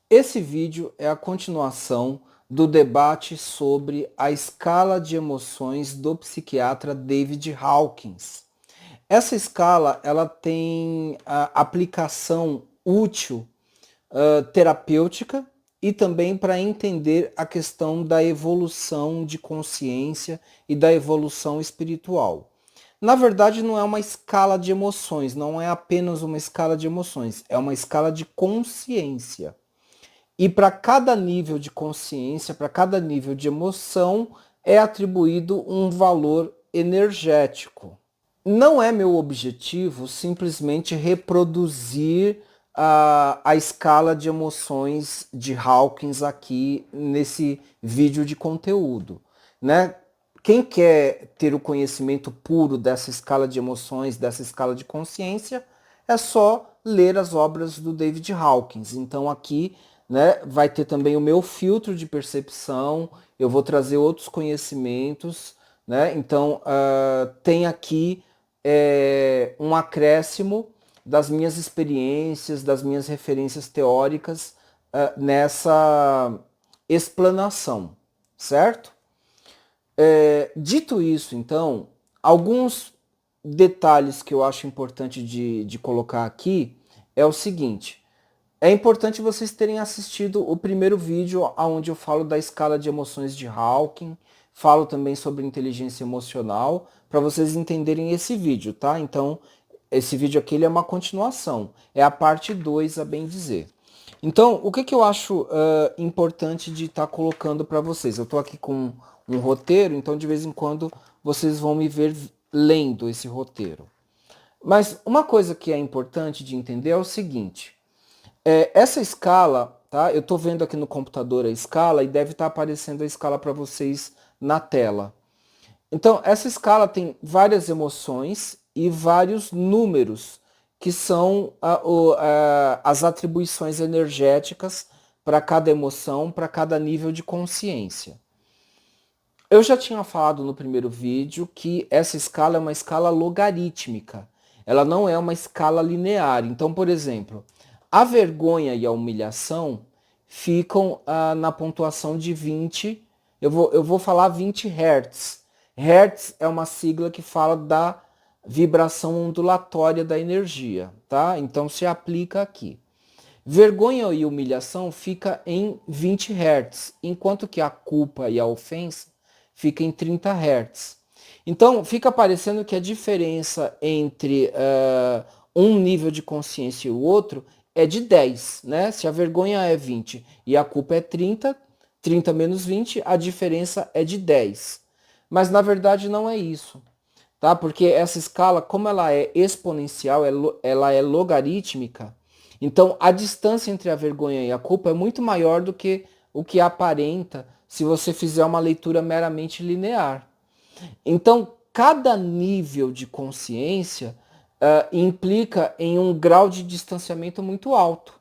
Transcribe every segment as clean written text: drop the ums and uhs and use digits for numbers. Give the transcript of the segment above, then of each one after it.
Esse vídeo é a continuação do debate sobre a escala de emoções do psiquiatra David Hawkins. Essa escala ela tem a aplicação útil terapêutica e também para entender a questão da evolução de consciência e da evolução espiritual. Na verdade, não é uma escala de emoções, não é apenas uma escala de emoções, é uma escala de consciência. E para cada nível de consciência, para cada nível de emoção, é atribuído um valor energético. Não é meu objetivo simplesmente reproduzir a escala de emoções de Hawkins aqui nesse vídeo de conteúdo, né? Quem quer ter o conhecimento puro dessa escala de emoções, dessa escala de consciência, é só ler as obras do David Hawkins. Então aqui, né, vai ter também o meu filtro de percepção, eu vou trazer outros conhecimentos, né? Então tem aqui um acréscimo das minhas experiências, das minhas referências teóricas nessa explanação, certo? Dito isso, então, alguns detalhes que eu acho importante de colocar aqui é o seguinte. É importante vocês terem assistido o primeiro vídeo onde eu falo da escala de emoções de Hawking, falo também sobre inteligência emocional, para vocês entenderem esse vídeo, tá? Então, esse vídeo aqui ele é uma continuação, é a parte 2, a bem dizer. Então, o que, que eu acho importante de estar colocando para vocês? Eu estou aqui com um roteiro, então de vez em quando vocês vão me ver lendo esse roteiro. Mas uma coisa que é importante de entender é o seguinte: essa escala, tá? Eu estou vendo aqui no computador a escala e deve estar aparecendo a escala para vocês na tela. Então, essa escala tem várias emoções e vários números, que são as atribuições energéticas para cada emoção, para cada nível de consciência. Eu já tinha falado no primeiro vídeo que essa escala é uma escala logarítmica. Ela não é uma escala linear. Então, por exemplo, a vergonha e a humilhação ficam na pontuação de 20. Eu vou falar 20 Hz. Hertz é uma sigla que fala da vibração ondulatória da energia, tá? Então se aplica aqui. Vergonha e humilhação fica em 20 Hz, enquanto que a culpa e a ofensa fica em 30 Hz. Então fica parecendo que a diferença entre um nível de consciência e o outro é de 10, né? Se a vergonha é 20 e a culpa é 30, 30 menos 20, a diferença é de 10. Mas na verdade não é isso, tá? Porque essa escala, como ela é exponencial, ela é logarítmica, então a distância entre a vergonha e a culpa é muito maior do que o que aparenta se você fizer uma leitura meramente linear. Então, cada nível de consciência implica em um grau de distanciamento muito alto,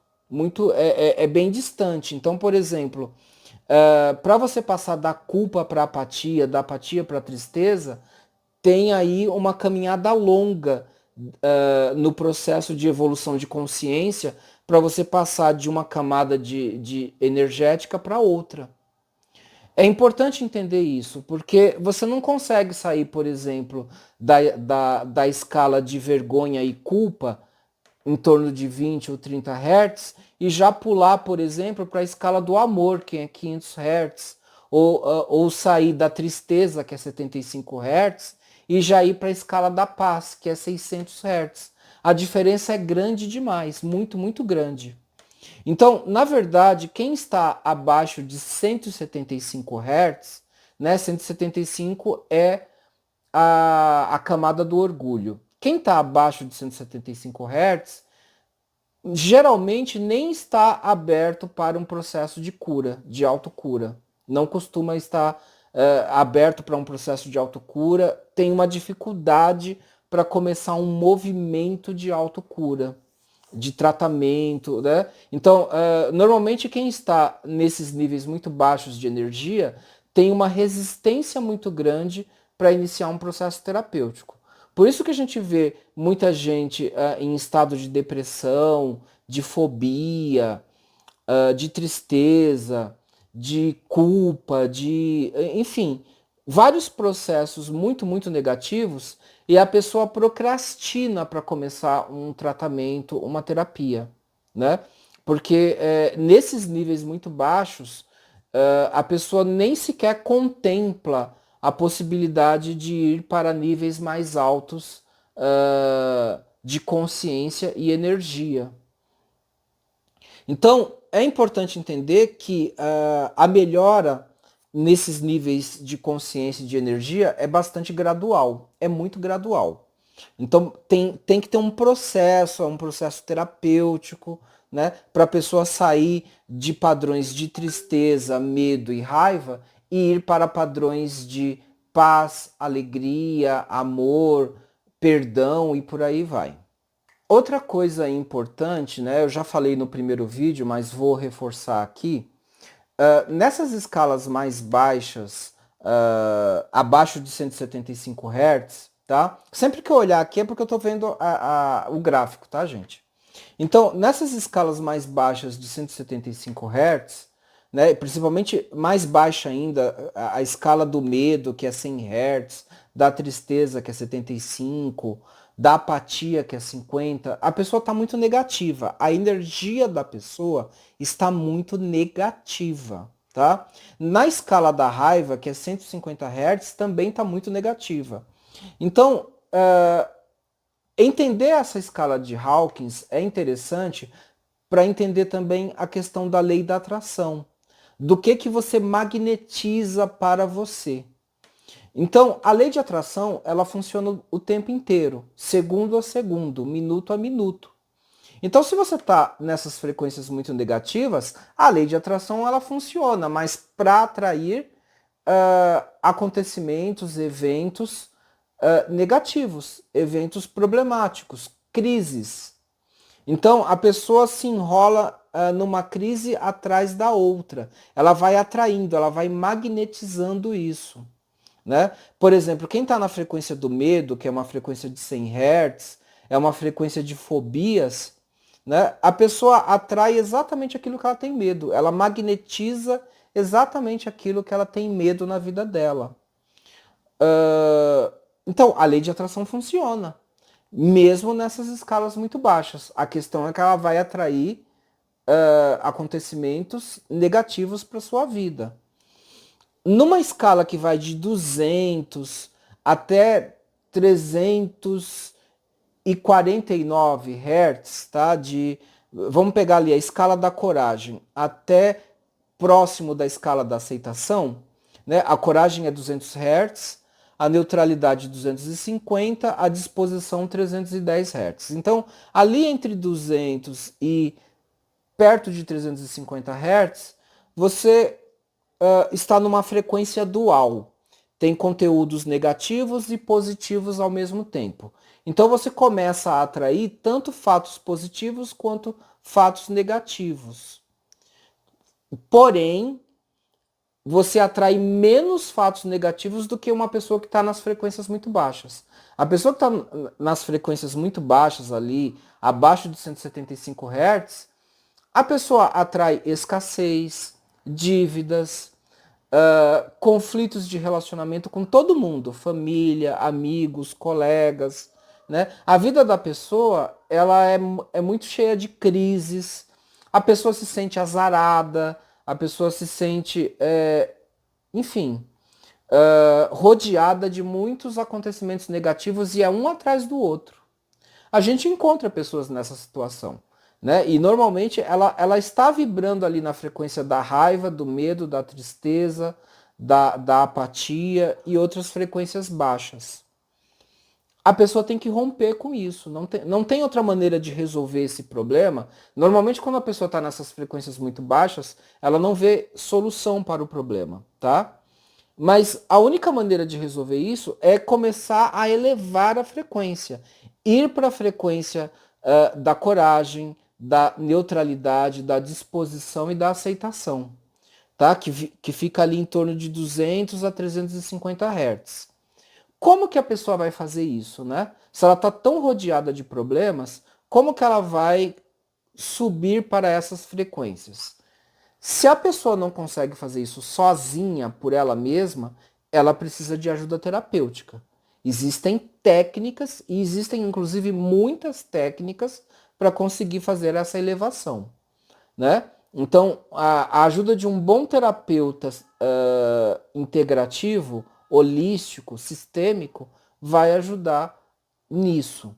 é bem distante. Então, por exemplo, para você passar da culpa para a apatia, da apatia para a tristeza, tem aí uma caminhada longa no processo de evolução de consciência para você passar de uma camada de energética para outra. É importante entender isso, porque você não consegue sair, por exemplo, da escala de vergonha e culpa em torno de 20 ou 30 Hz e já pular, por exemplo, para a escala do amor, que é 500 Hz, ou sair da tristeza, que é 75 Hz, e já ir para a escala da paz, que é 600 Hz. A diferença é grande demais, muito, muito grande. Então, na verdade, quem está abaixo de 175 Hz, né, 175 é a camada do orgulho. Quem está abaixo de 175 Hz geralmente nem está aberto para um processo de cura, de autocura. Não costuma estar aberto para um processo de autocura, tem uma dificuldade para começar um movimento de autocura, de tratamento, né? Então, normalmente quem está nesses níveis muito baixos de energia tem uma resistência muito grande para iniciar um processo terapêutico. Por isso que a gente vê muita gente em estado de depressão, de fobia, de tristeza, de culpa, enfim, vários processos muito, muito negativos, e a pessoa procrastina para começar um tratamento, uma terapia, né? Porque nesses níveis muito baixos, a pessoa nem sequer contempla a possibilidade de ir para níveis mais altos de consciência e energia. Então, é importante entender que a melhora nesses níveis de consciência e de energia é bastante gradual, é muito gradual. Então, tem que ter é um processo terapêutico, né, para a pessoa sair de padrões de tristeza, medo e raiva e ir para padrões de paz, alegria, amor, perdão e por aí vai. Outra coisa importante, né? Eu já falei no primeiro vídeo, mas vou reforçar aqui. Nessas escalas mais baixas, abaixo de 175 Hz, tá? Sempre que eu olhar aqui é porque eu estou vendo o gráfico, tá, gente? Então, nessas escalas mais baixas de 175 Hz, né, principalmente mais baixa ainda, a escala do medo, que é 100 Hz, da tristeza, que é 75, da apatia, que é 50, a pessoa está muito negativa. A energia da pessoa está muito negativa, tá? Na escala da raiva, que é 150 Hz, também está muito negativa. Então, entender essa escala de Hawkins é interessante para entender também a questão da lei da atração, do que você magnetiza para você. Então, a lei de atração, ela funciona o tempo inteiro, segundo a segundo, minuto a minuto. Então, se você está nessas frequências muito negativas, a lei de atração ela funciona, mas para atrair acontecimentos, eventos negativos, eventos problemáticos, crises. Então, a pessoa se enrola numa crise atrás da outra. Ela vai atraindo, ela vai magnetizando isso. Né? Por exemplo, quem está na frequência do medo, que é uma frequência de 100 Hz, é uma frequência de fobias, né? A pessoa atrai exatamente aquilo que ela tem medo. Ela magnetiza exatamente aquilo que ela tem medo na vida dela. Então, a lei de atração funciona, mesmo nessas escalas muito baixas. A questão é que ela vai atrair acontecimentos negativos para sua vida. Numa escala que vai de 200 até 349 Hz, tá? Vamos pegar ali a escala da coragem até próximo da escala da aceitação, né? A coragem é 200 Hz, a neutralidade 250, a disposição 310 Hz. Então, ali entre 200 e perto de 350 Hz, você está numa frequência dual. Tem conteúdos negativos e positivos ao mesmo tempo. Então você começa a atrair tanto fatos positivos quanto fatos negativos. Porém, você atrai menos fatos negativos do que uma pessoa que está nas frequências muito baixas. A pessoa que está nas frequências muito baixas ali, abaixo de 175 Hz, a pessoa atrai escassez, dívidas, conflitos de relacionamento com todo mundo, família, amigos, colegas, né? A vida da pessoa, ela é muito cheia de crises, a pessoa se sente azarada, a pessoa se sente, enfim, rodeada de muitos acontecimentos negativos e é um atrás do outro. A gente encontra pessoas nessa situação. Né? E normalmente ela está vibrando ali na frequência da raiva, do medo, da tristeza, da apatia e outras frequências baixas. A pessoa tem que romper com isso. Não tem outra maneira de resolver esse problema. Normalmente, quando a pessoa está nessas frequências muito baixas, ela não vê solução para o problema, tá? Mas a única maneira de resolver isso é começar a elevar a frequência. Ir para a frequência da coragem, da neutralidade, da disposição e da aceitação, tá? Que fica ali em torno de 200 a 350 Hz. Como que a pessoa vai fazer isso, né? Se ela está tão rodeada de problemas, como que ela vai subir para essas frequências. Se a pessoa não consegue fazer isso sozinha, por ela mesma, ela precisa de ajuda terapêutica. Existem técnicas, e existem inclusive muitas técnicas para conseguir fazer essa elevação, né? Então, a ajuda de um bom terapeuta integrativo, holístico, sistêmico, vai ajudar nisso.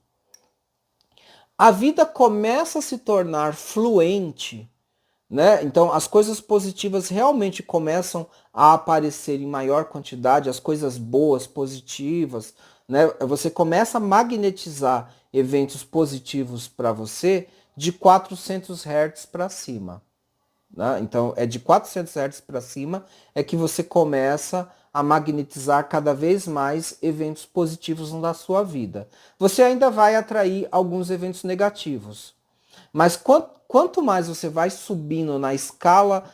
A vida começa a se tornar fluente, né? Então as coisas positivas realmente começam a aparecer em maior quantidade, as coisas boas, positivas, né? Você começa a magnetizar eventos positivos para você de 400 Hz para cima, né? Então é de 400 Hz para cima é que você começa a magnetizar cada vez mais eventos positivos na sua vida. Você ainda vai atrair alguns eventos negativos, mas quanto mais você vai subindo na escala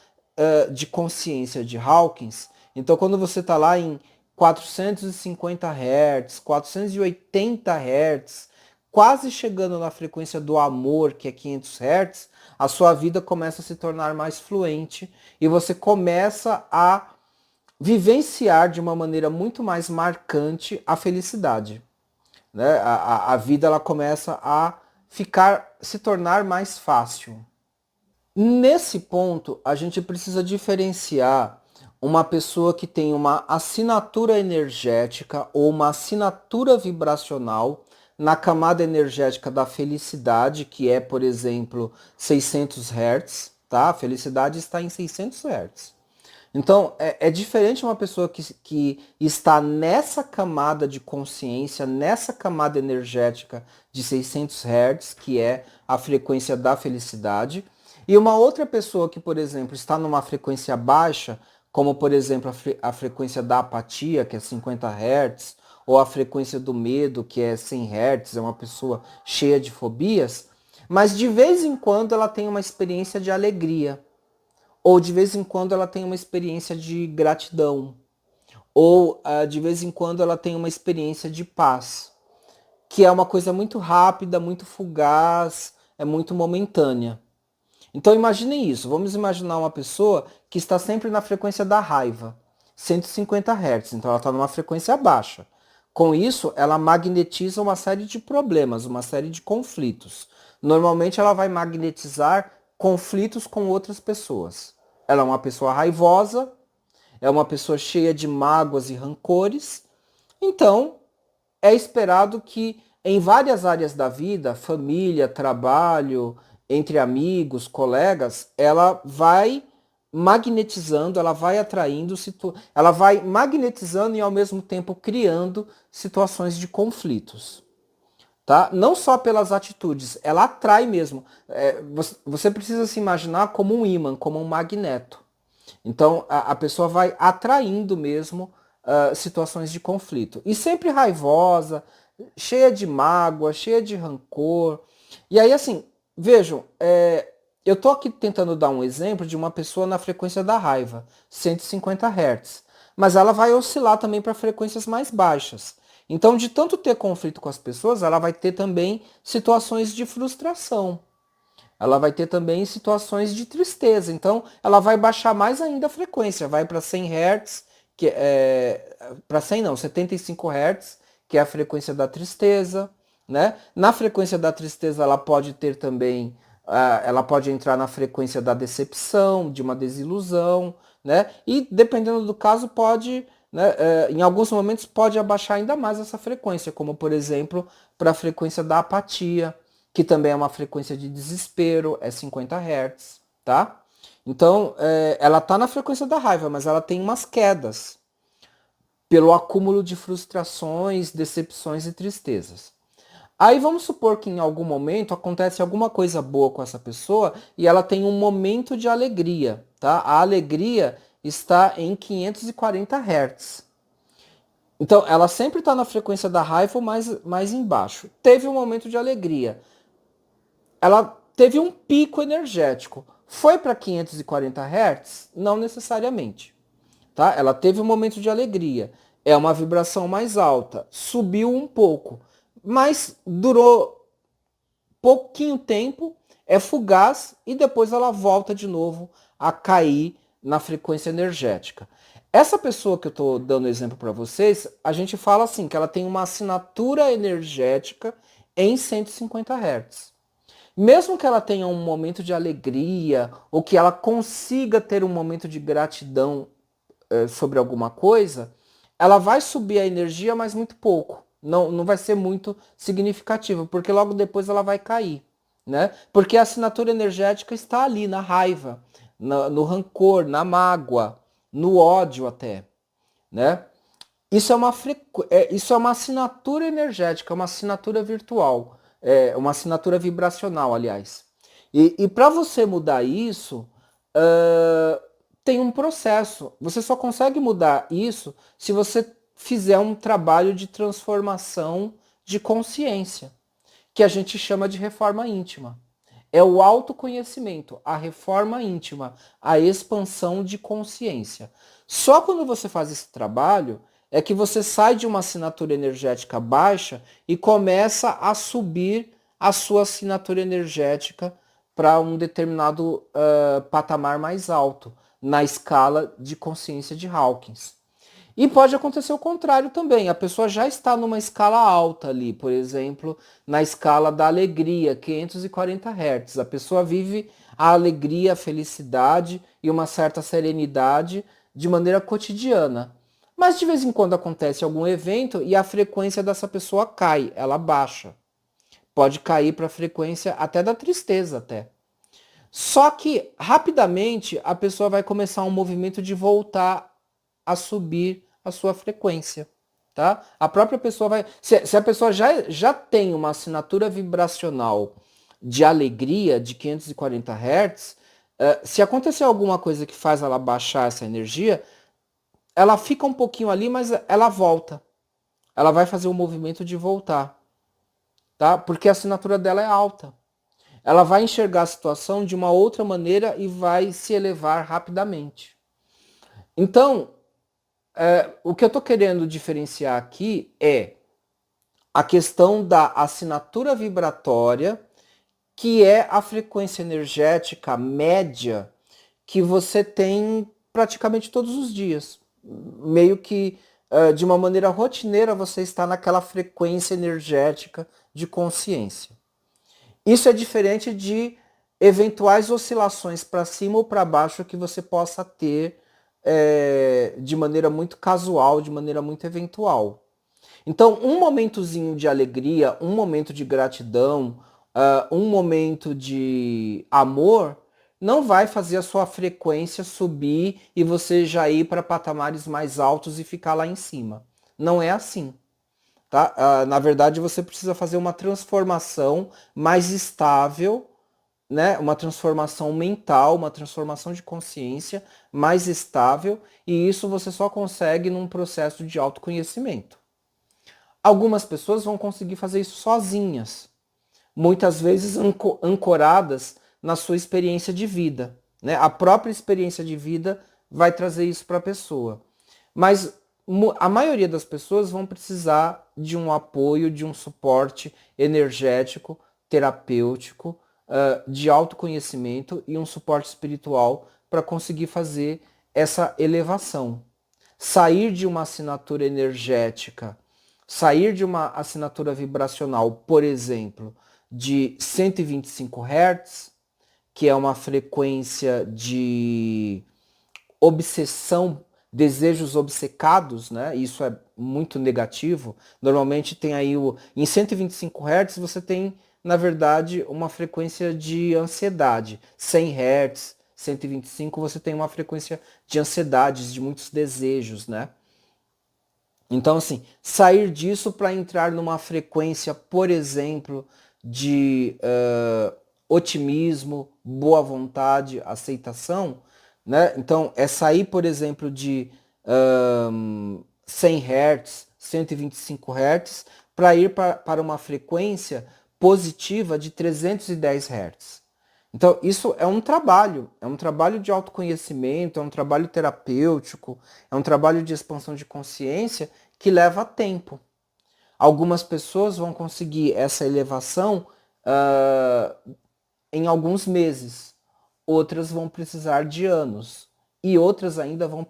de consciência de Hawkins, então quando você está lá em 450 Hz, 480 Hz, quase chegando na frequência do amor, que é 500 Hz, a sua vida começa a se tornar mais fluente e você começa a vivenciar de uma maneira muito mais marcante a felicidade, né? A vida ela começa a se tornar mais fácil. Nesse ponto, a gente precisa diferenciar uma pessoa que tem uma assinatura energética ou uma assinatura vibracional na camada energética da felicidade, que é, por exemplo, 600 Hz, tá? A felicidade está em 600 Hz. Então, é diferente uma pessoa que está nessa camada de consciência, nessa camada energética de 600 Hz, que é a frequência da felicidade, e uma outra pessoa que, por exemplo, está numa frequência baixa, como, por exemplo, a frequência da apatia, que é 50 Hz, ou a frequência do medo, que é 100 Hz, é uma pessoa cheia de fobias, mas de vez em quando ela tem uma experiência de alegria. Ou de vez em quando ela tem uma experiência de gratidão. Ou de vez em quando ela tem uma experiência de paz. Que é uma coisa muito rápida, muito fugaz, é muito momentânea. Então imaginem isso. Vamos imaginar uma pessoa que está sempre na frequência da raiva. 150 Hz. Então ela está numa frequência baixa. Com isso, ela magnetiza uma série de problemas, uma série de conflitos. Normalmente ela vai magnetizar conflitos com outras pessoas. Ela é uma pessoa raivosa, é uma pessoa cheia de mágoas e rancores. Então, é esperado que em várias áreas da vida, família, trabalho, entre amigos, colegas, ela vai magnetizando, ela vai atraindo, ela vai magnetizando e ao mesmo tempo criando situações de conflitos. Tá? Não só pelas atitudes, ela atrai mesmo. Você precisa se imaginar como um ímã, como um magneto. Então a pessoa vai atraindo mesmo situações de conflito. E sempre raivosa, cheia de mágoa, cheia de rancor. E aí assim, vejam, eu tô aqui tentando dar um exemplo de uma pessoa na frequência da raiva, 150 Hz. Mas ela vai oscilar também para frequências mais baixas. Então, de tanto ter conflito com as pessoas, ela vai ter também situações de frustração. Ela vai ter também situações de tristeza. Então, ela vai baixar mais ainda a frequência, vai para 100 Hz, que para 100 não, 75 Hz, que é a frequência da tristeza, né? Na frequência da tristeza, ela pode ter também, ela pode entrar na frequência da decepção, de uma desilusão, né? E dependendo do caso, pode, né, em alguns momentos pode abaixar ainda mais essa frequência, como por exemplo, para a frequência da apatia, que também é uma frequência de desespero, é 50 Hz, tá? Então, ela está na frequência da raiva, mas ela tem umas quedas pelo acúmulo de frustrações, decepções e tristezas. Aí vamos supor que em algum momento acontece alguma coisa boa com essa pessoa e ela tem um momento de alegria, tá? A alegria está em 540 Hz. Então, ela sempre está na frequência da raiva ou mais embaixo. Teve um momento de alegria. Ela teve um pico energético. Foi para 540 Hz? Não necessariamente. Tá? Ela teve um momento de alegria. É uma vibração mais alta. Subiu um pouco. Mas durou pouquinho tempo. é fugaz e depois ela volta de novo a cair na frequência energética. Essa pessoa que eu estou dando exemplo para vocês, a gente fala assim, que ela tem uma assinatura energética em 150 Hz. Mesmo que ela tenha um momento de alegria, ou que ela consiga ter um momento de gratidão sobre alguma coisa, ela vai subir a energia, mas muito pouco. Não vai ser muito significativo, porque logo depois ela vai cair. Né? Porque a assinatura energética está ali, na raiva, no rancor, na mágoa, no ódio até. Né? Isso é uma assinatura energética, uma assinatura virtual, uma assinatura vibracional, aliás. E para você mudar isso, tem um processo. Você só consegue mudar isso se você fizer um trabalho de transformação de consciência, que a gente chama de reforma íntima. É o autoconhecimento, a reforma íntima, a expansão de consciência. Só quando você faz esse trabalho é que você sai de uma assinatura energética baixa e começa a subir a sua assinatura energética para um determinado patamar mais alto na escala de consciência de Hawkins. E pode acontecer o contrário também. A pessoa já está numa escala alta ali, por exemplo, na escala da alegria, 540 Hz. A pessoa vive a alegria, a felicidade e uma certa serenidade de maneira cotidiana. Mas de vez em quando acontece algum evento e a frequência dessa pessoa cai, ela baixa. Pode cair para a frequência até da tristeza até. Só que rapidamente a pessoa vai começar um movimento de voltar a subir a sua frequência. Tá? A própria pessoa vai. Se a pessoa já tem uma assinatura vibracional de alegria de 540 Hz, se acontecer alguma coisa que faz ela baixar essa energia, ela fica um pouquinho ali, mas ela volta. Ela vai fazer o movimento de voltar. Tá? Porque a assinatura dela é alta. Ela vai enxergar a situação de uma outra maneira e vai se elevar rapidamente. Então, o que eu estou querendo diferenciar aqui é a questão da assinatura vibratória, que é a frequência energética média que você tem praticamente todos os dias. Meio que de uma maneira rotineira você está naquela frequência energética de consciência. Isso é diferente de eventuais oscilações para cima ou para baixo que você possa ter de maneira muito casual, de maneira muito eventual. Então, um momentozinho de alegria, um momento de gratidão, um momento de amor, não vai fazer a sua frequência subir e você já ir para patamares mais altos e ficar lá em cima. Não é assim. Tá? Na verdade, você precisa fazer uma transformação mais estável, né? Uma transformação mental, uma transformação de consciência mais estável, e isso você só consegue num processo de autoconhecimento. Algumas pessoas vão conseguir fazer isso sozinhas, muitas vezes ancoradas na sua experiência de vida. Né? A própria experiência de vida vai trazer isso para a pessoa. Mas a maioria das pessoas vão precisar de um apoio, de um suporte energético, terapêutico, de autoconhecimento e um suporte espiritual para conseguir fazer essa elevação. Sair de uma assinatura energética, sair de uma assinatura vibracional, por exemplo, de 125 Hz, que é uma frequência de obsessão, desejos obcecados, né? Isso é muito negativo. Normalmente tem aí em 125 Hz você tem, na verdade, uma frequência de ansiedade. 100 Hz, 125 você tem uma frequência de ansiedades, de muitos desejos, né? Então, assim, sair disso para entrar numa frequência, por exemplo, de otimismo, boa vontade, aceitação, né? Então, é sair, por exemplo, de 100 Hz, 125 Hz, para ir para uma frequência positiva de 310 Hz. Então, isso é um trabalho de autoconhecimento, é um trabalho terapêutico, é um trabalho de expansão de consciência que leva tempo. Algumas pessoas vão conseguir essa elevação em alguns meses, outras vão precisar de anos e outras ainda vão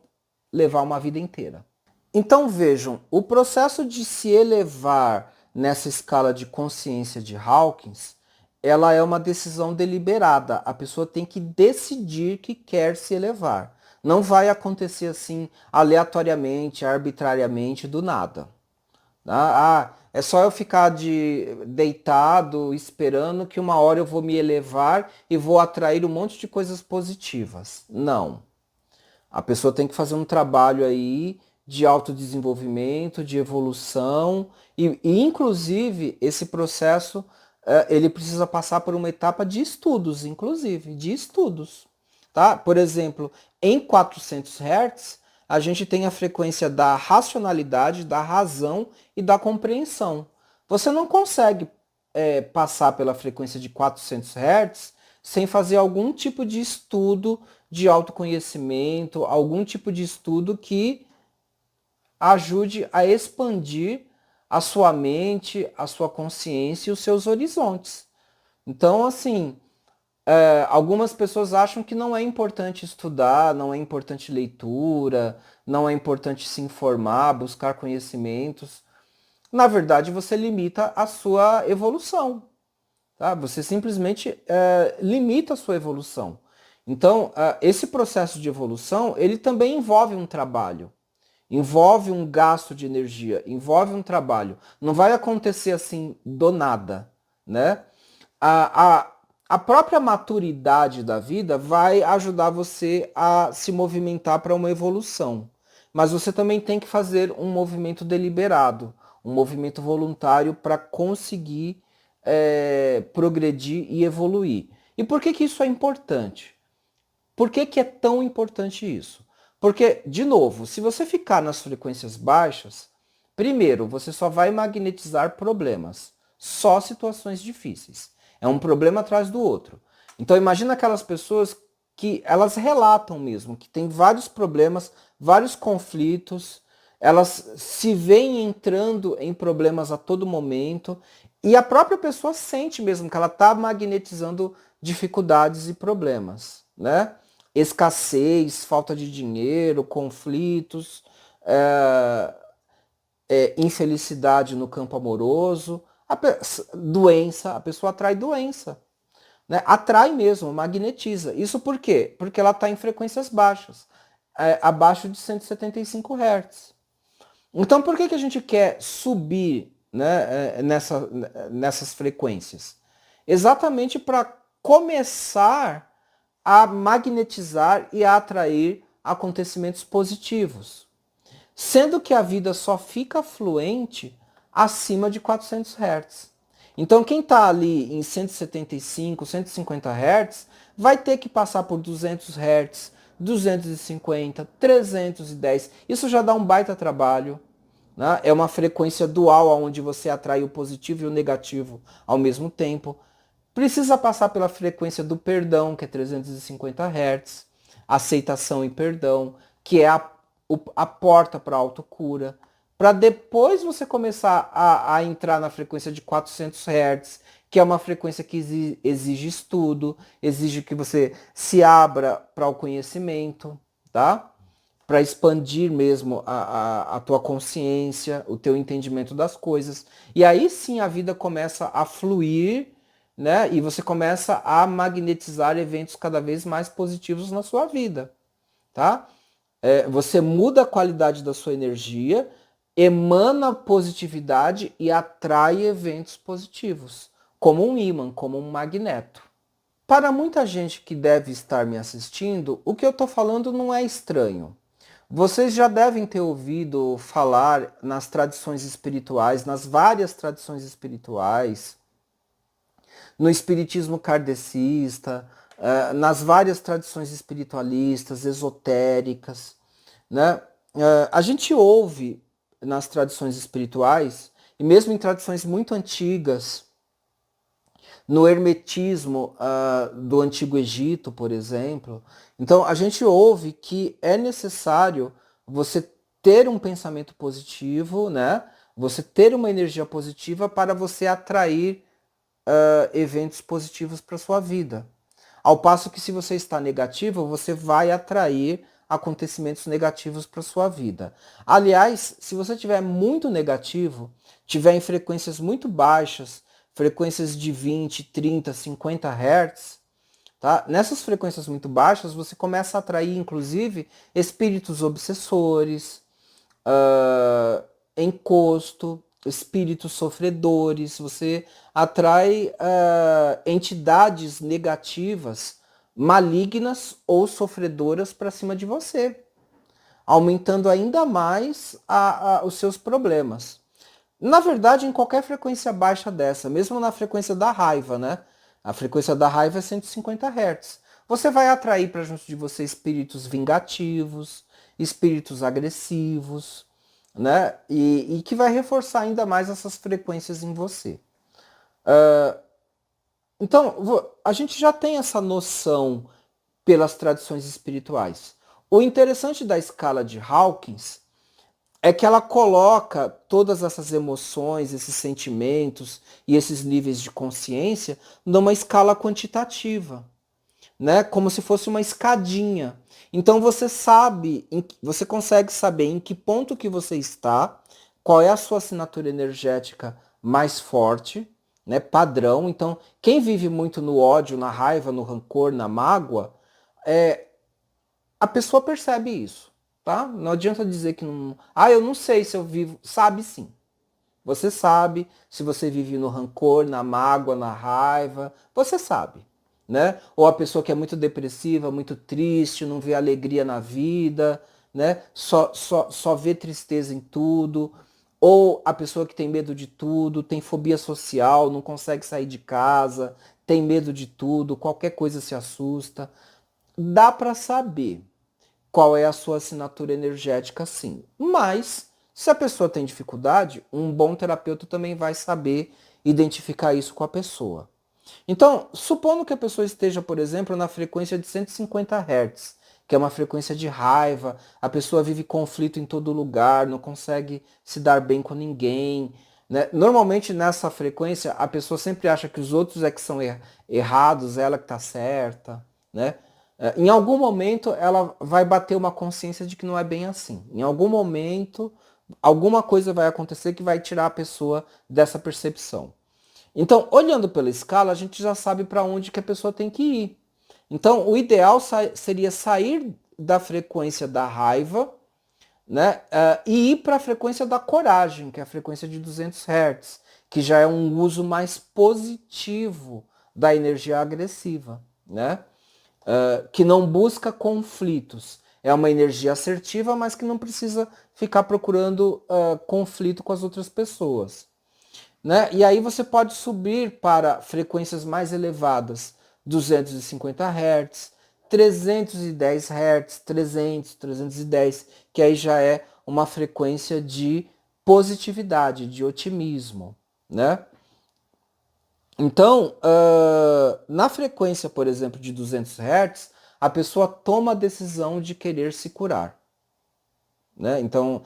levar uma vida inteira. Então vejam, o processo de se elevar nessa escala de consciência de Hawkins, ela é uma decisão deliberada. A pessoa tem que decidir que quer se elevar. Não vai acontecer assim aleatoriamente, arbitrariamente, do nada. É só eu ficar deitado esperando que uma hora eu vou me elevar e vou atrair um monte de coisas positivas. Não. A pessoa tem que fazer um trabalho aí de autodesenvolvimento, de evolução e inclusive esse processo ele precisa passar por uma etapa de estudos, inclusive, de estudos, tá? Por exemplo, em 400 Hz, a gente tem a frequência da racionalidade, da razão e da compreensão. Você não consegue passar pela frequência de 400 Hz sem fazer algum tipo de estudo de autoconhecimento, algum tipo de estudo que ajude a expandir a sua mente, a sua consciência e os seus horizontes. Então, assim, algumas pessoas acham que não é importante estudar, não é importante leitura, não é importante se informar, buscar conhecimentos. Na verdade, você limita a sua evolução. Tá? Você simplesmente limita a sua evolução. Então, esse processo de evolução, ele também envolve um trabalho. Envolve um gasto de energia, envolve um trabalho. Não vai acontecer assim do nada, né? A própria maturidade da vida vai ajudar você a se movimentar para uma evolução. Mas você também tem que fazer um movimento deliberado, um movimento voluntário para conseguir progredir e evoluir. E por que que isso é importante? Por que que é tão importante isso? Porque, de novo, se você ficar nas frequências baixas, primeiro, você só vai magnetizar problemas, só situações difíceis. É um problema atrás do outro. Então imagina aquelas pessoas que elas relatam mesmo, que tem vários problemas, vários conflitos, elas se veem entrando em problemas a todo momento, e a própria pessoa sente mesmo que ela está magnetizando dificuldades e problemas, né? Escassez, falta de dinheiro, conflitos, infelicidade no campo amoroso, doença, a pessoa atrai doença, né? Atrai mesmo, magnetiza. Isso por quê? Porque ela está em frequências baixas, abaixo de 175 Hz. Então por que que a gente quer subir, né, nessas frequências? Exatamente para começar a magnetizar e a atrair acontecimentos positivos. Sendo que a vida só fica fluente acima de 400 Hz. Então quem está ali em 175, 150 Hz vai ter que passar por 200 Hz, 250, 310. Isso já dá um baita trabalho. Né? É uma frequência dual onde você atrai o positivo e o negativo ao mesmo tempo. Precisa passar pela frequência do perdão, que é 350 Hz, aceitação e perdão, que é a porta para a autocura, para depois você começar a entrar na frequência de 400 Hz, que é uma frequência que exige estudo, exige que você se abra para o conhecimento, tá? Para expandir mesmo a tua consciência, o teu entendimento das coisas. E aí sim a vida começa a fluir, né? E você começa a magnetizar eventos cada vez mais positivos na sua vida, tá? Você muda a qualidade da sua energia, emana positividade e atrai eventos positivos, como um ímã, como um magneto. Para muita gente que deve estar me assistindo, o que eu estou falando não é estranho. Vocês já devem ter ouvido falar nas tradições espirituais, nas várias tradições espirituais, no espiritismo kardecista, nas várias tradições espiritualistas, esotéricas, né? A gente ouve nas tradições espirituais, e mesmo em tradições muito antigas, no hermetismo do Antigo Egito, por exemplo. Então, a gente ouve que é necessário você ter um pensamento positivo, né? Você ter uma energia positiva para você atrair eventos positivos para sua vida. Ao passo que se você está negativo, você vai atrair acontecimentos negativos para sua vida. Aliás, se você estiver muito negativo, tiver em frequências muito baixas, frequências de 20, 30, 50 Hz, tá? Nessas frequências muito baixas, você começa a atrair, inclusive, espíritos obsessores, encosto, espíritos sofredores, você atrai entidades negativas, malignas ou sofredoras para cima de você, aumentando ainda mais os seus problemas. Na verdade, em qualquer frequência baixa dessa, mesmo na frequência da raiva, né? A frequência da raiva é 150 Hz. Você vai atrair para junto de você espíritos vingativos, espíritos agressivos, né? E que vai reforçar ainda mais essas frequências em você. Então, a gente já tem essa noção pelas tradições espirituais. O interessante da escala de Hawkins é que ela coloca todas essas emoções, esses sentimentos e esses níveis de consciência numa escala quantitativa, né? Como se fosse uma escadinha. Então você sabe, você consegue saber em que ponto que você está, qual é a sua assinatura energética mais forte, né? Padrão. Então, quem vive muito no ódio, na raiva, no rancor, na mágoa, a pessoa percebe isso, tá? Não adianta dizer que não. Ah, eu não sei se eu vivo. Sabe sim. Você sabe se você vive no rancor, na mágoa, na raiva. Você sabe, né? Ou a pessoa que é muito depressiva, muito triste, não vê alegria na vida, né? Só vê tristeza em tudo. Ou a pessoa que tem medo de tudo, tem fobia social, não consegue sair de casa, tem medo de tudo, qualquer coisa se assusta. Dá para saber qual é a sua assinatura energética, sim. Mas, se a pessoa tem dificuldade, um bom terapeuta também vai saber identificar isso com a pessoa. Então, supondo que a pessoa esteja, por exemplo, na frequência de 150 Hz, que é uma frequência de raiva, a pessoa vive conflito em todo lugar, não consegue se dar bem com ninguém, né? Normalmente nessa frequência a pessoa sempre acha que os outros é que são errados, ela que está certa, né? Em algum momento ela vai bater uma consciência de que não é bem assim. Em algum momento, alguma coisa vai acontecer que vai tirar a pessoa dessa percepção. Então, olhando pela escala, a gente já sabe para onde que a pessoa tem que ir. Então, o ideal seria sair da frequência da raiva, né, e ir para a frequência da coragem, que é a frequência de 200 Hz, que já é um uso mais positivo da energia agressiva, né? Que não busca conflitos. É uma energia assertiva, mas que não precisa ficar procurando conflito com as outras pessoas. Né? E aí você pode subir para frequências mais elevadas, 250 Hz, 310 Hz, 300, 310, que aí já é uma frequência de positividade, de otimismo, né? Então, na frequência, por exemplo, de 200 Hz, a pessoa toma a decisão de querer se curar. Né? Então,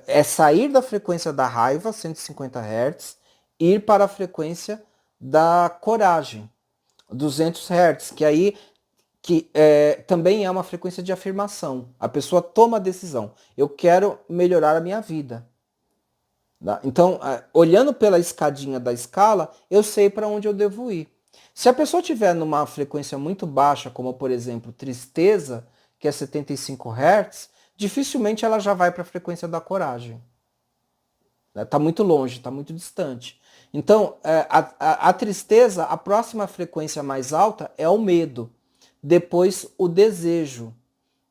é sair da frequência da raiva, 150 Hz, ir para a frequência da coragem, 200 Hz, que aí também é uma frequência de afirmação. A pessoa toma a decisão, eu quero melhorar a minha vida. Tá? Então, olhando pela escadinha da escala, eu sei para onde eu devo ir. Se a pessoa estiver numa frequência muito baixa, como por exemplo tristeza, que é 75 Hz, dificilmente ela já vai para a frequência da coragem. Está muito longe, está muito distante. Então, a tristeza, a próxima frequência mais alta é o medo. Depois, o desejo,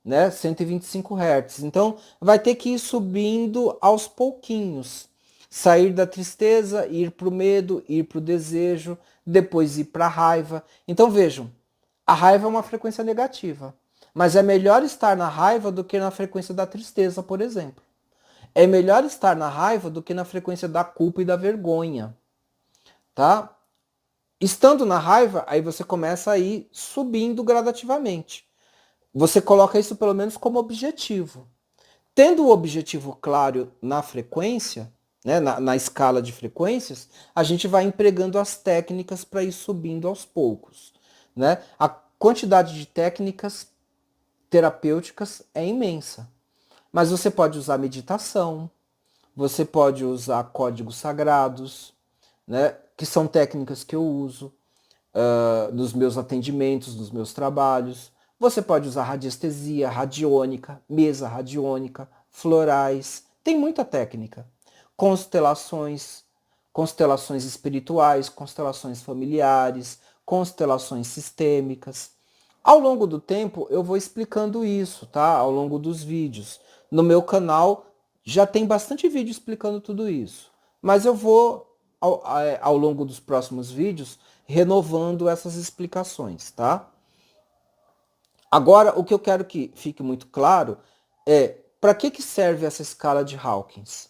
né? 125 Hz. Então, vai ter que ir subindo aos pouquinhos. Sair da tristeza, ir para o medo, ir para o desejo, depois ir para a raiva. Então, vejam, a raiva é uma frequência negativa. Mas é melhor estar na raiva do que na frequência da tristeza, por exemplo. É melhor estar na raiva do que na frequência da culpa e da vergonha, tá? Estando na raiva, aí você começa a ir subindo gradativamente. Você coloca isso pelo menos como objetivo. Tendo o objetivo claro na frequência, né, na escala de frequências, a gente vai empregando as técnicas para ir subindo aos poucos. Né? A quantidade de técnicas terapêuticas é imensa. Mas você pode usar meditação, você pode usar códigos sagrados, né, que são técnicas que eu uso nos meus atendimentos, nos meus trabalhos. Você pode usar radiestesia, radiônica, mesa radiônica, florais. Tem muita técnica. Constelações, constelações espirituais, constelações familiares, constelações sistêmicas. Ao longo do tempo eu vou explicando isso, tá? Ao longo dos vídeos. No meu canal já tem bastante vídeo explicando tudo isso. Mas eu vou, ao longo dos próximos vídeos, renovando essas explicações, tá? Agora, o que eu quero que fique muito claro é para que serve essa escala de Hawkins?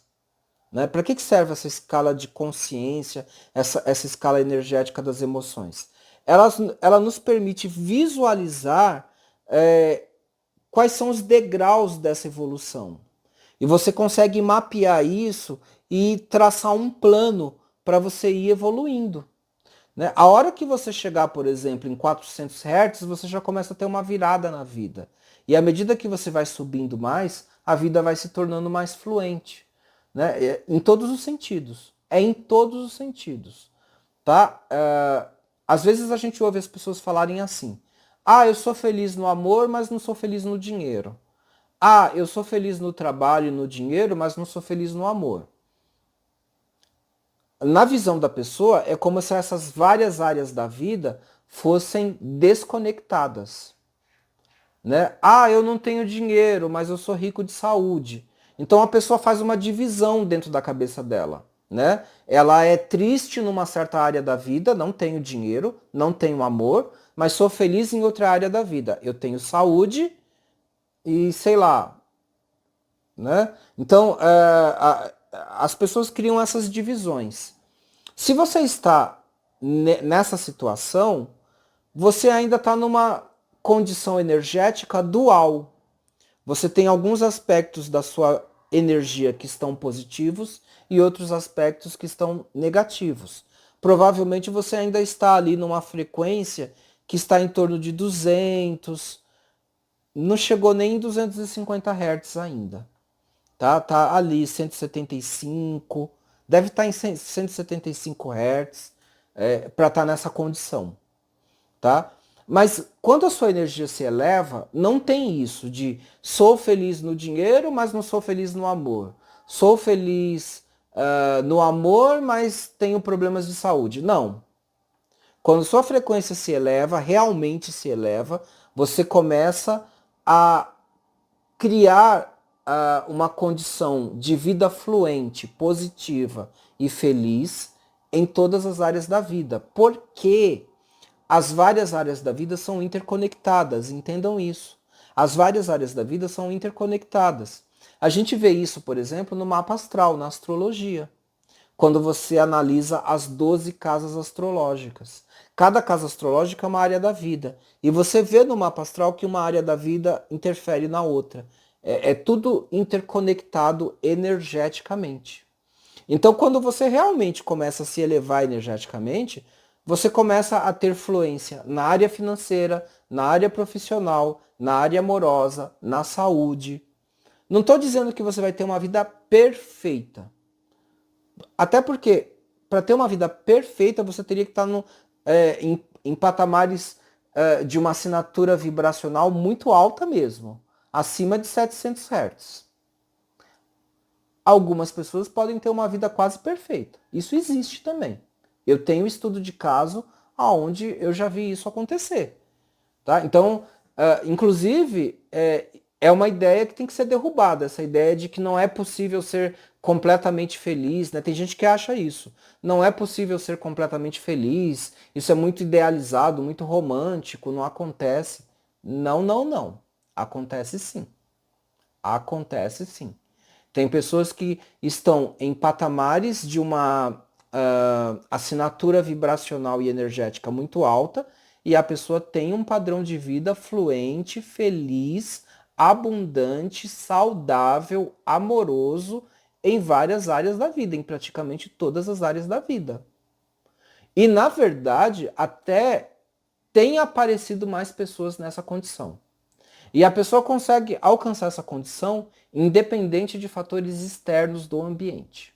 Né? Para que serve essa escala de consciência, essa escala energética das emoções? Ela nos permite visualizar quais são os degraus dessa evolução. E você consegue mapear isso e traçar um plano para você ir evoluindo. Né? A hora que você chegar, por exemplo, em 400 Hz, você já começa a ter uma virada na vida. E à medida que você vai subindo mais, a vida vai se tornando mais fluente. Né? Em todos os sentidos. É em todos os sentidos. Tá? Às vezes a gente ouve as pessoas falarem assim: ah, eu sou feliz no amor, mas não sou feliz no dinheiro. Ah, eu sou feliz no trabalho e no dinheiro, mas não sou feliz no amor. Na visão da pessoa, é como se essas várias áreas da vida fossem desconectadas. Né? Ah, eu não tenho dinheiro, mas eu sou rico de saúde. Então a pessoa faz uma divisão dentro da cabeça dela. Né? Ela é triste numa certa área da vida, não tenho dinheiro, não tenho amor, mas sou feliz em outra área da vida. Eu tenho saúde e sei lá. Né? Então as pessoas criam essas divisões. Se você está nessa situação, você ainda está numa condição energética dual. Você tem alguns aspectos da sua energia que estão positivos e outros aspectos que estão negativos. Provavelmente você ainda está ali numa frequência que está em torno de 200, não chegou nem em 250 Hz ainda. Tá ali 175, deve estar em 175 Hz para estar nessa condição. Tá? Mas quando a sua energia se eleva, não tem isso de sou feliz no dinheiro, mas não sou feliz no amor. Sou feliz no amor, mas tenho problemas de saúde. Não. Quando sua frequência se eleva, realmente se eleva, você começa a criar uma condição de vida fluente, positiva e feliz em todas as áreas da vida. Porque as várias áreas da vida são interconectadas, entendam isso. As várias áreas da vida são interconectadas. A gente vê isso, por exemplo, no mapa astral, na astrologia. Quando você analisa as 12 casas astrológicas. Cada casa astrológica é uma área da vida. E você vê no mapa astral que uma área da vida interfere na outra. É tudo interconectado energeticamente. Então, quando você realmente começa a se elevar energeticamente, você começa a ter fluência na área financeira, na área profissional, na área amorosa, na saúde. Não estou dizendo que você vai ter uma vida perfeita. Até porque, para ter uma vida perfeita, você teria que estar em patamares de uma assinatura vibracional muito alta mesmo, acima de 700 Hz. Algumas pessoas podem ter uma vida quase perfeita. Isso existe também. Eu tenho estudo de caso onde eu já vi isso acontecer. Tá? Então, inclusive, é uma ideia que tem que ser derrubada, essa ideia de que não é possível ser completamente feliz. Né? Tem gente que acha isso. Não é possível ser completamente feliz, isso é muito idealizado, muito romântico, não acontece. Não, não, não. Acontece sim. Acontece sim. Tem pessoas que estão em patamares de uma assinatura vibracional e energética muito alta e a pessoa tem um padrão de vida fluente, feliz, abundante, saudável, amoroso em várias áreas da vida, em praticamente todas as áreas da vida. E, na verdade, até tem aparecido mais pessoas nessa condição. E a pessoa consegue alcançar essa condição independente de fatores externos do ambiente.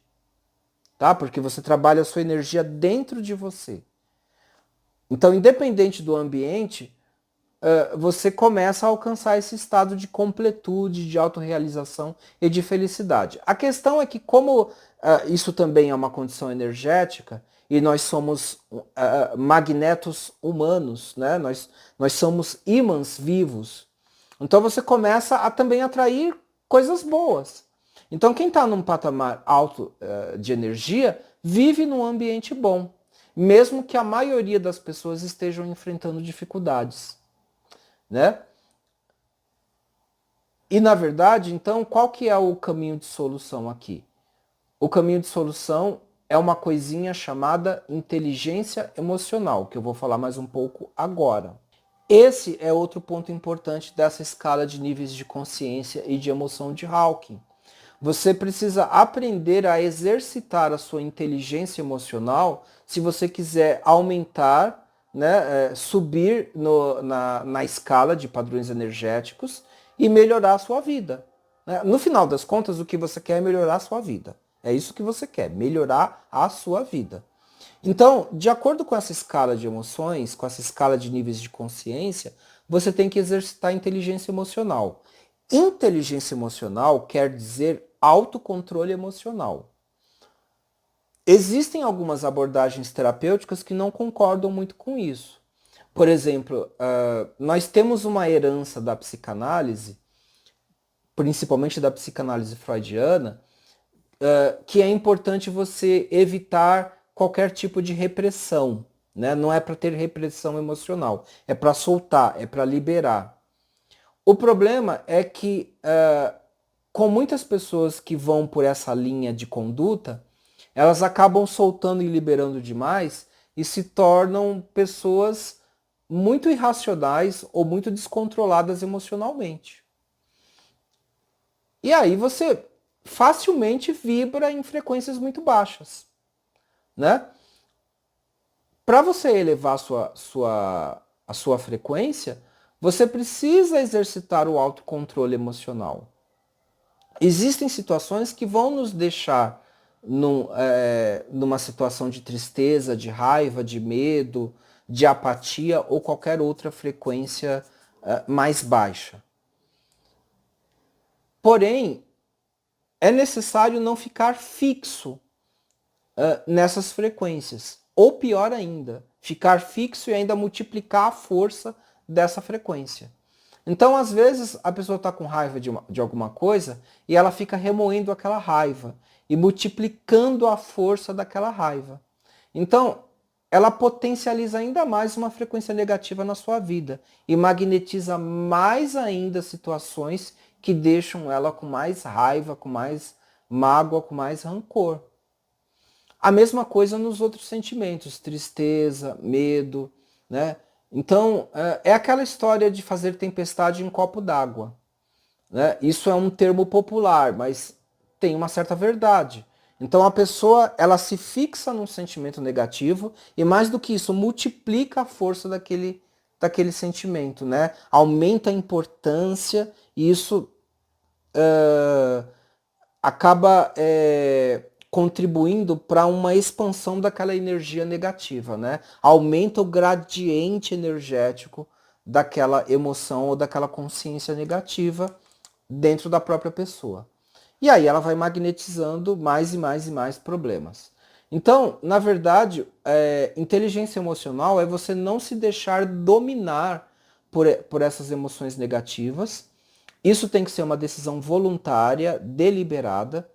Tá? Porque você trabalha a sua energia dentro de você. Então, independente do ambiente, você começa a alcançar esse estado de completude, de autorrealização e de felicidade. A questão é que, como isso também é uma condição energética, e nós somos magnetos humanos, né? Nós somos ímãs vivos. Então você começa a também atrair coisas boas. Então quem está num patamar alto de energia vive num ambiente bom, mesmo que a maioria das pessoas estejam enfrentando dificuldades, né? E na verdade, então, qual que é o caminho de solução aqui? O caminho de solução é uma coisinha chamada inteligência emocional, que eu vou falar mais um pouco agora. Esse é outro ponto importante dessa escala de níveis de consciência e de emoção de Hawking. Você precisa aprender a exercitar a sua inteligência emocional se você quiser aumentar, né, subir na escala de padrões energéticos e melhorar a sua vida. Né? No final das contas, o que você quer é melhorar a sua vida. É isso que você quer, melhorar a sua vida. Então, de acordo com essa escala de emoções, com essa escala de níveis de consciência, você tem que exercitar a inteligência emocional. Inteligência emocional quer dizer autocontrole emocional. Existem algumas abordagens terapêuticas que não concordam muito com isso. Por exemplo, nós temos uma herança da psicanálise, principalmente da psicanálise freudiana, que é importante você evitar qualquer tipo de repressão. Né? Não é para ter repressão emocional, é para soltar, é para liberar. O problema é que com muitas pessoas que vão por essa linha de conduta, elas acabam soltando e liberando demais e se tornam pessoas muito irracionais ou muito descontroladas emocionalmente. E aí você facilmente vibra em frequências muito baixas, né? Para você elevar a sua frequência, você precisa exercitar o autocontrole emocional. Existem situações que vão nos deixar numa situação de tristeza, de raiva, de medo, de apatia ou qualquer outra frequência mais baixa. Porém, é necessário não ficar fixo nessas frequências. Ou pior ainda, ficar fixo e ainda multiplicar a força dessa frequência. Então, às vezes, a pessoa está com raiva de alguma coisa e ela fica remoendo aquela raiva e multiplicando a força daquela raiva. Então, ela potencializa ainda mais uma frequência negativa na sua vida e magnetiza mais ainda situações que deixam ela com mais raiva, com mais mágoa, com mais rancor. A mesma coisa nos outros sentimentos, tristeza, medo, né? Então, é aquela história de fazer tempestade em copo d'água. Né? Isso é um termo popular, mas tem uma certa verdade. Então, a pessoa ela se fixa num sentimento negativo e, mais do que isso, multiplica a força daquele sentimento. Né? Aumenta a importância e isso acaba contribuindo para uma expansão daquela energia negativa, né? Aumenta o gradiente energético daquela emoção ou daquela consciência negativa dentro da própria pessoa. E aí ela vai magnetizando mais e mais e mais problemas. Então, na verdade, inteligência emocional é você não se deixar dominar por essas emoções negativas. Isso tem que ser uma decisão voluntária, deliberada,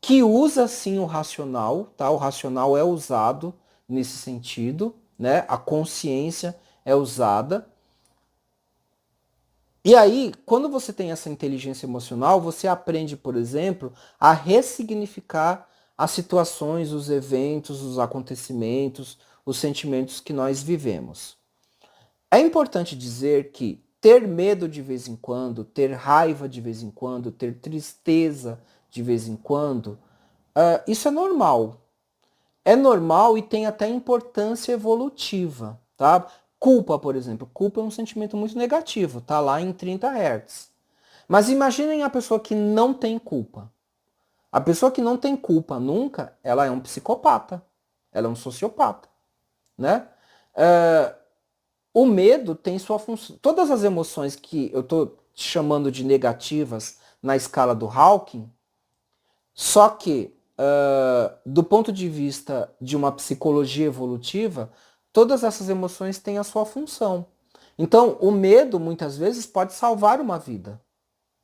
que usa sim o racional, tá? O racional é usado nesse sentido, né? A consciência é usada. E aí, quando você tem essa inteligência emocional, você aprende, por exemplo, a ressignificar as situações, os eventos, os acontecimentos, os sentimentos que nós vivemos. É importante dizer que ter medo de vez em quando, ter raiva de vez em quando, ter tristeza de vez em quando, Isso é normal. É normal e tem até importância evolutiva, tá? Culpa, por exemplo. Culpa é um sentimento muito negativo, tá lá em 30 Hz. Mas imaginem a pessoa que não tem culpa. A pessoa que não tem culpa nunca, ela é um psicopata. Ela é um sociopata, né? É, o medo tem sua função. Todas as emoções que eu estou chamando de negativas na escala do Hawking, só que, do ponto de vista de uma psicologia evolutiva, todas essas emoções têm a sua função. Então, o medo, muitas vezes, pode salvar uma vida.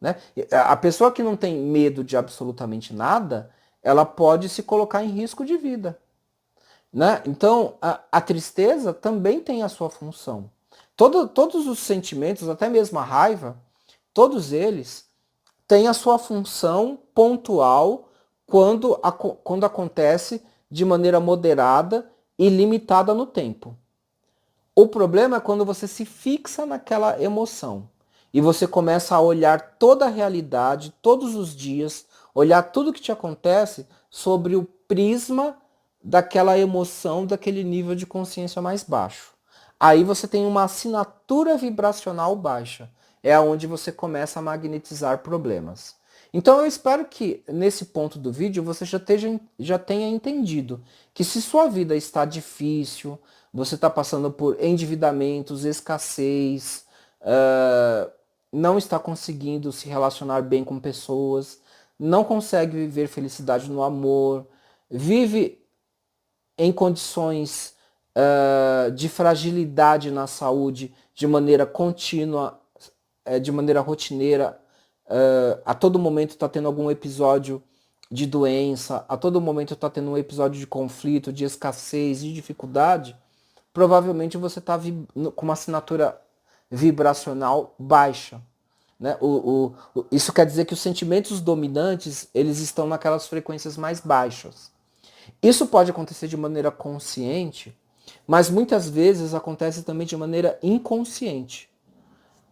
Né? A pessoa que não tem medo de absolutamente nada, ela pode se colocar em risco de vida. Né? Então, a tristeza também tem a sua função. Todos os sentimentos, até mesmo a raiva, todos eles têm a sua função pontual quando acontece de maneira moderada e limitada no tempo. O problema é quando você se fixa naquela emoção e você começa a olhar toda a realidade, todos os dias, olhar tudo que te acontece sobre o prisma daquela emoção, daquele nível de consciência mais baixo. Aí você tem uma assinatura vibracional baixa. É onde você começa a magnetizar problemas. Então eu espero que nesse ponto do vídeo você já tenha entendido que se sua vida está difícil, você está passando por endividamentos, escassez, não está conseguindo se relacionar bem com pessoas, não consegue viver felicidade no amor, vive em condições de fragilidade na saúde de maneira contínua, de maneira rotineira, a todo momento está tendo algum episódio de doença, a todo momento está tendo um episódio de conflito, de escassez, de dificuldade, provavelmente você está com uma assinatura vibracional baixa. Né? Isso quer dizer que os sentimentos dominantes eles estão naquelas frequências mais baixas. Isso pode acontecer de maneira consciente, mas muitas vezes acontece também de maneira inconsciente.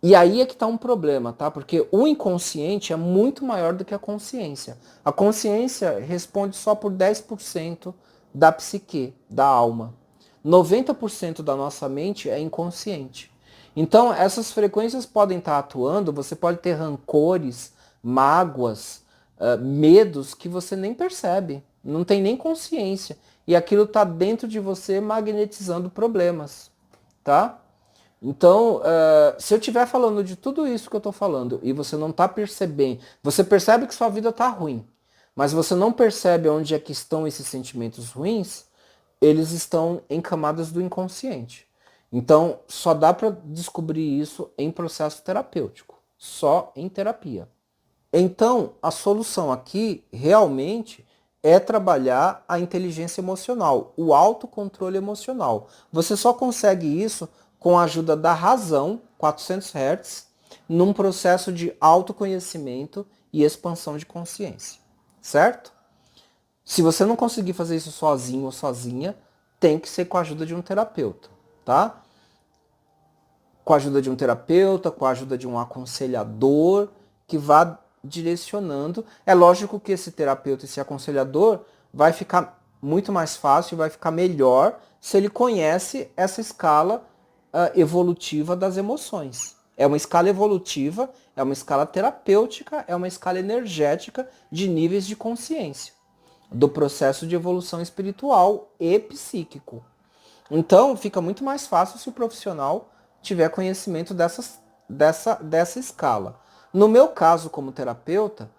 E aí é que está um problema, tá? Porque o inconsciente é muito maior do que a consciência. A consciência responde só por 10% da psique, da alma. 90% da nossa mente é inconsciente. Então, essas frequências podem estar atuando, você pode ter rancores, mágoas, medos que você nem percebe, não tem nem consciência. E aquilo está dentro de você magnetizando problemas, tá? Então, se eu estiver falando de tudo isso que eu estou falando e você não está percebendo, você percebe que sua vida está ruim, mas você não percebe onde é que estão esses sentimentos ruins, eles estão em camadas do inconsciente. Então, só dá para descobrir isso em processo terapêutico, só em terapia. Então, a solução aqui realmente é trabalhar a inteligência emocional, o autocontrole emocional. Você só consegue isso com a ajuda da razão, 400 Hz, num processo de autoconhecimento e expansão de consciência, certo? Se você não conseguir fazer isso sozinho ou sozinha, tem que ser com a ajuda de um terapeuta, tá? Com a ajuda de um terapeuta, com a ajuda de um aconselhador que vá direcionando. É lógico que esse terapeuta, esse aconselhador, vai ficar muito mais fácil, vai ficar melhor se ele conhece essa escala evolutiva das emoções. É uma escala evolutiva, é uma escala terapêutica, é uma escala energética de níveis de consciência, do processo de evolução espiritual e psíquico. Então, fica muito mais fácil se o profissional tiver conhecimento dessa escala. No meu caso, como terapeuta,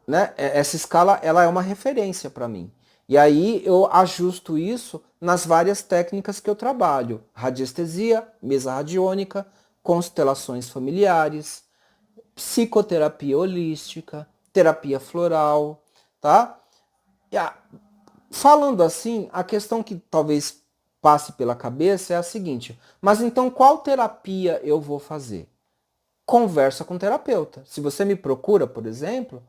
né, essa escala ela é uma referência para mim. E aí eu ajusto isso nas várias técnicas que eu trabalho. Radiestesia, mesa radiônica, constelações familiares, psicoterapia holística, terapia floral, tá? Falando assim, a questão que talvez passe pela cabeça é a seguinte: mas então qual terapia eu vou fazer? Conversa com o terapeuta. Se você me procura, por exemplo,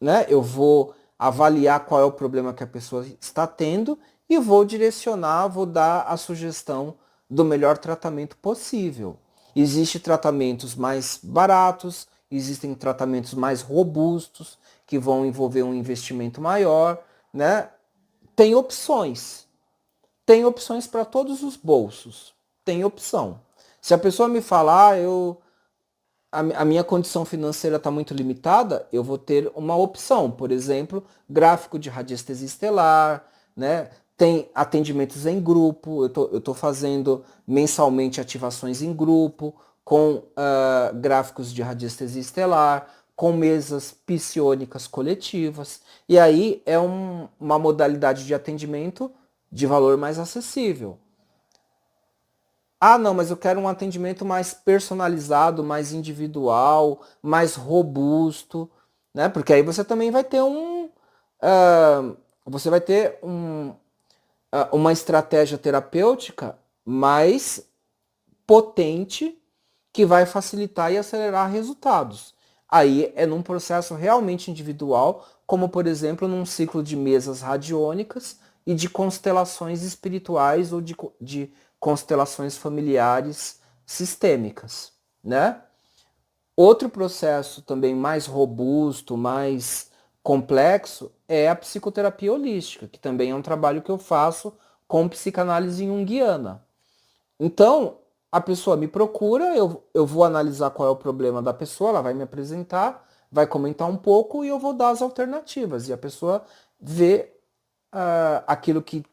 né, eu vou avaliar qual é o problema que a pessoa está tendo e vou direcionar, vou dar a sugestão do melhor tratamento possível. Existem tratamentos mais baratos, existem tratamentos mais robustos, que vão envolver um investimento maior, né? Tem opções. Tem opções para todos os bolsos. Tem opção. Se a pessoa me falar, a minha condição financeira está muito limitada, eu vou ter uma opção. Por exemplo, gráfico de radiestesia estelar, né? Tem atendimentos em grupo, eu tô fazendo mensalmente ativações em grupo, com gráficos de radiestesia estelar, com mesas psiônicas coletivas. E aí é uma modalidade de atendimento de valor mais acessível. Ah, não, mas eu quero um atendimento mais personalizado, mais individual, mais robusto, né? Porque aí você também vai ter você vai ter uma estratégia terapêutica mais potente que vai facilitar e acelerar resultados. Aí é num processo realmente individual, como por exemplo num ciclo de mesas radiônicas e de constelações espirituais ou de constelações familiares sistêmicas, né? Outro processo também mais robusto, mais complexo, é a psicoterapia holística, que também é um trabalho que eu faço com psicanálise junguiana. Então, a pessoa me procura, eu vou analisar qual é o problema da pessoa, ela vai me apresentar, vai comentar um pouco e eu vou dar as alternativas. E a pessoa vê aquilo que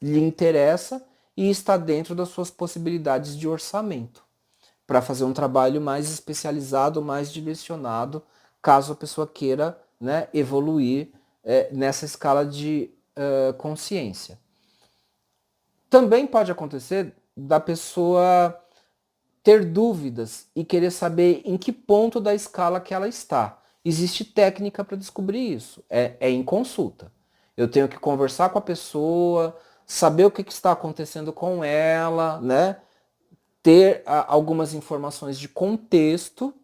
lhe interessa e está dentro das suas possibilidades de orçamento, para fazer um trabalho mais especializado, mais direcionado, caso a pessoa queira, né, evoluir nessa escala de consciência. Também pode acontecer da pessoa ter dúvidas e querer saber em que ponto da escala que ela está. Existe técnica para descobrir isso, é em consulta. Eu tenho que conversar com a pessoa, saber o que está acontecendo com ela, né? Ter algumas informações de contexto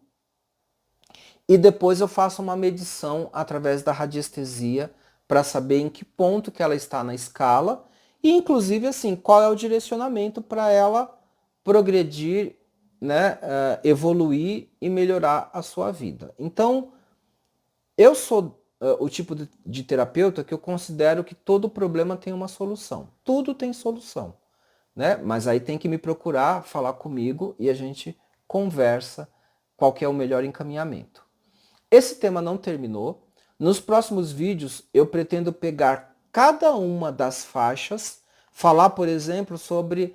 e depois eu faço uma medição através da radiestesia para saber em que ponto que ela está na escala e inclusive assim, qual é o direcionamento para ela progredir, né, evoluir e melhorar a sua vida. Então, eu sou o tipo de terapeuta que eu considero que todo problema tem uma solução. Tudo tem solução, né? Mas aí tem que me procurar, falar comigo e a gente conversa qual que é o melhor encaminhamento. Esse tema não terminou. Nos próximos vídeos eu pretendo pegar cada uma das faixas, falar, por exemplo, sobre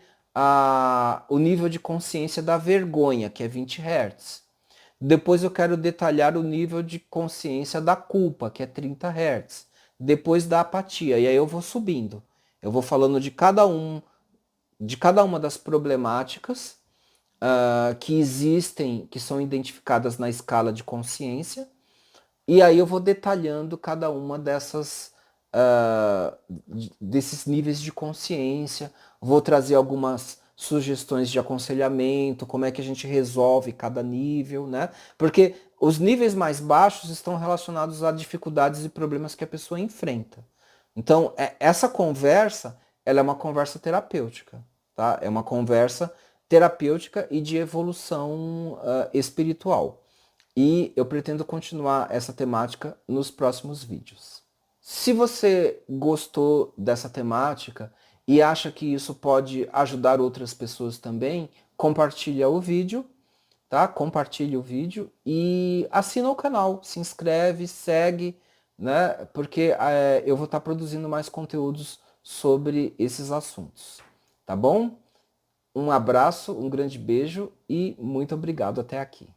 o nível de consciência da vergonha, que é 20 Hz. Depois eu quero detalhar o nível de consciência da culpa, que é 30 Hz. Depois da apatia, e aí eu vou subindo. Eu vou falando de cada uma das problemáticas que existem, que são identificadas na escala de consciência, e aí eu vou detalhando cada uma desses níveis de consciência, vou trazer algumas sugestões de aconselhamento, como é que a gente resolve cada nível, né? Porque os níveis mais baixos estão relacionados a dificuldades e problemas que a pessoa enfrenta. Então, essa conversa, ela é uma conversa terapêutica, tá? É uma conversa terapêutica e de evolução espiritual. E eu pretendo continuar essa temática nos próximos vídeos. Se você gostou dessa temática e acha que isso pode ajudar outras pessoas também, compartilha o vídeo, tá? Compartilhe o vídeo e assina o canal, se inscreve, segue, né? Porque eu vou estar produzindo mais conteúdos sobre esses assuntos, tá bom? Um abraço, um grande beijo e muito obrigado até aqui.